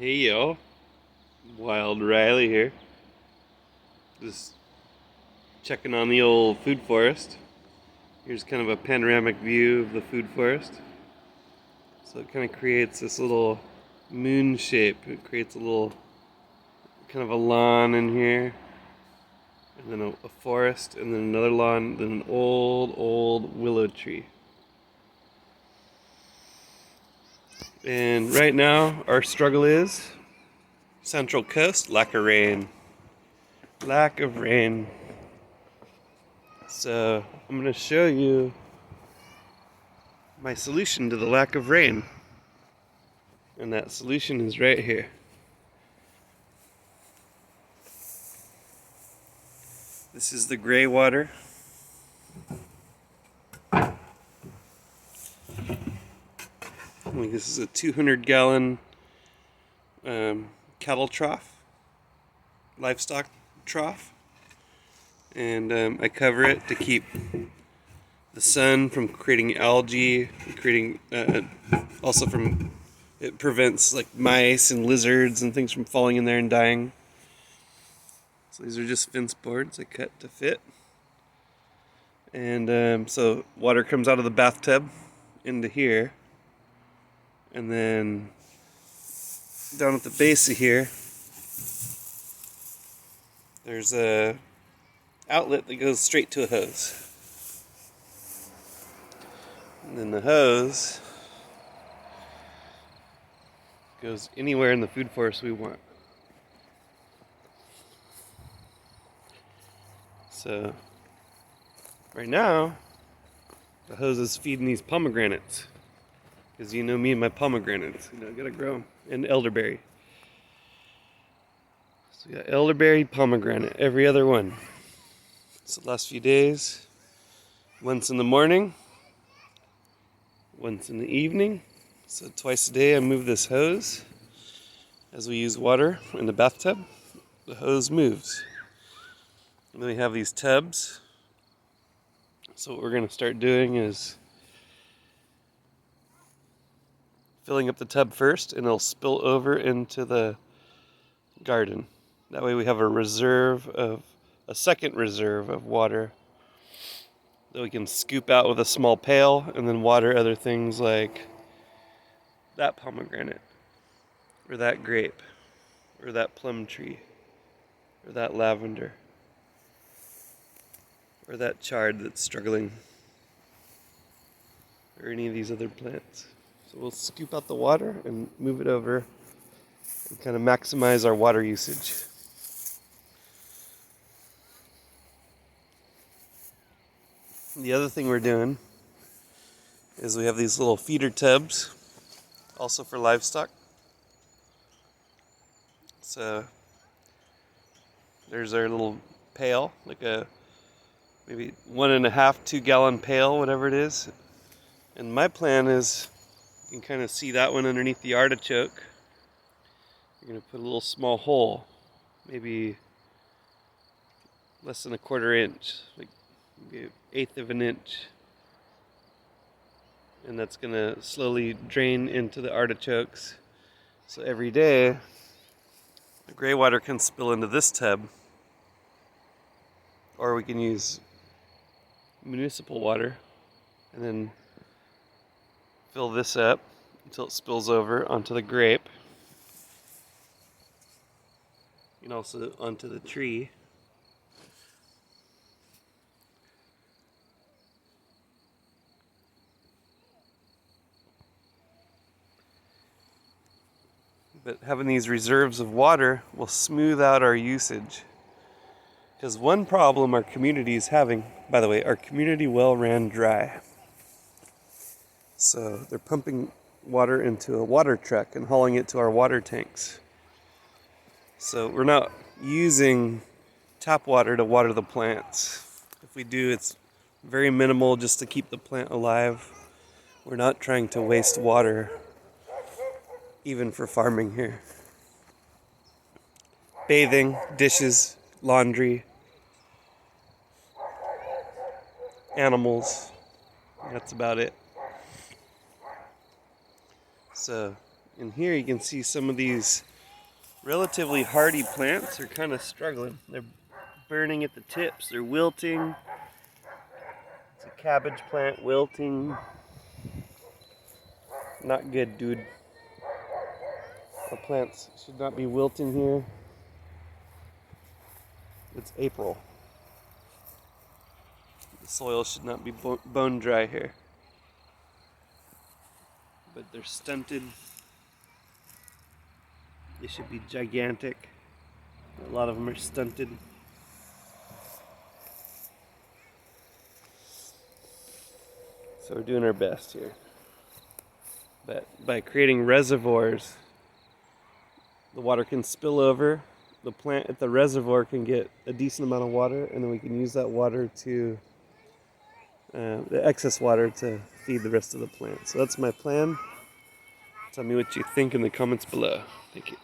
Hey yo, Wild Riley here. Just checking on the old food forest. Here's kind of a panoramic view of the food forest. So it kind of creates this little moon shape. It creates a little kind of a lawn in here, and then a forest, and then another lawn, then an old willow tree. And right now, our struggle is Central Coast, lack of rain. Lack of rain. So I'm going to show you my solution to the lack of rain. And that solution is right here. This is the gray water. This is a 200-gallon cattle trough, livestock trough. And I cover it to keep the sun from creating algae, creating also from it prevents like mice and lizards and things from falling in there and dying. So these are just fence boards I cut to fit. And so water comes out of the bathtub into here, and then down at the base of here there's a outlet that goes straight to a hose. And then the hose goes anywhere in the food forest we want. So right now the hose is feeding these pomegranates, because you know me and my pomegranates, I gotta grow them. And elderberry. So we got elderberry, pomegranate, every other one. So the last few days, once in the morning, once in the evening. So twice a day I move this hose. As we use water in the bathtub, the hose moves. And then we have these tubs. So what we're going to start doing is filling up the tub first, and it'll spill over into the garden. That way we have a second reserve of water that we can scoop out with a small pail and then water other things like that pomegranate, or that grape, or that plum tree, or that lavender, or that chard that's struggling, or any of these other plants. So we'll scoop out the water and move it over and kind of maximize our water usage. The other thing we're doing is we have these little feeder tubs, also for livestock. So there's our little pail, like a maybe 1.5, 2-gallon pail, whatever it is. And my plan is, you can kind of see that one underneath the artichoke. You're going to put a little small hole, maybe less than 1/4 inch, like maybe 1/8 of an inch. And that's going to slowly drain into the artichokes. So every day, the gray water can spill into this tub, or we can use municipal water and then fill this up until it spills over onto the grape and also onto the tree. But having these reserves of water will smooth out our usage. Because one problem our community is having, by the way, our community well ran dry. So they're pumping water into a water truck and hauling it to our water tanks. So we're not using tap water to water the plants. If we do, it's very minimal just to keep the plant alive. We're not trying to waste water, even for farming here. Bathing, dishes, laundry, animals, that's about it. So in here you can see some of these relatively hardy plants are kind of struggling. They're burning at the tips, they're wilting. It's a cabbage plant wilting. Not good, dude. Our plants should not be wilting here. It's April. The soil should not be bone dry here. But they're stunted. They should be gigantic. A lot of them are stunted. So we're doing our best here. But by creating reservoirs, the water can spill over. The plant at the reservoir can get a decent amount of water, and then we can use that water to, the excess water to feed the rest of the plant. So that's my plan. Tell me what you think in the comments below. Thank you.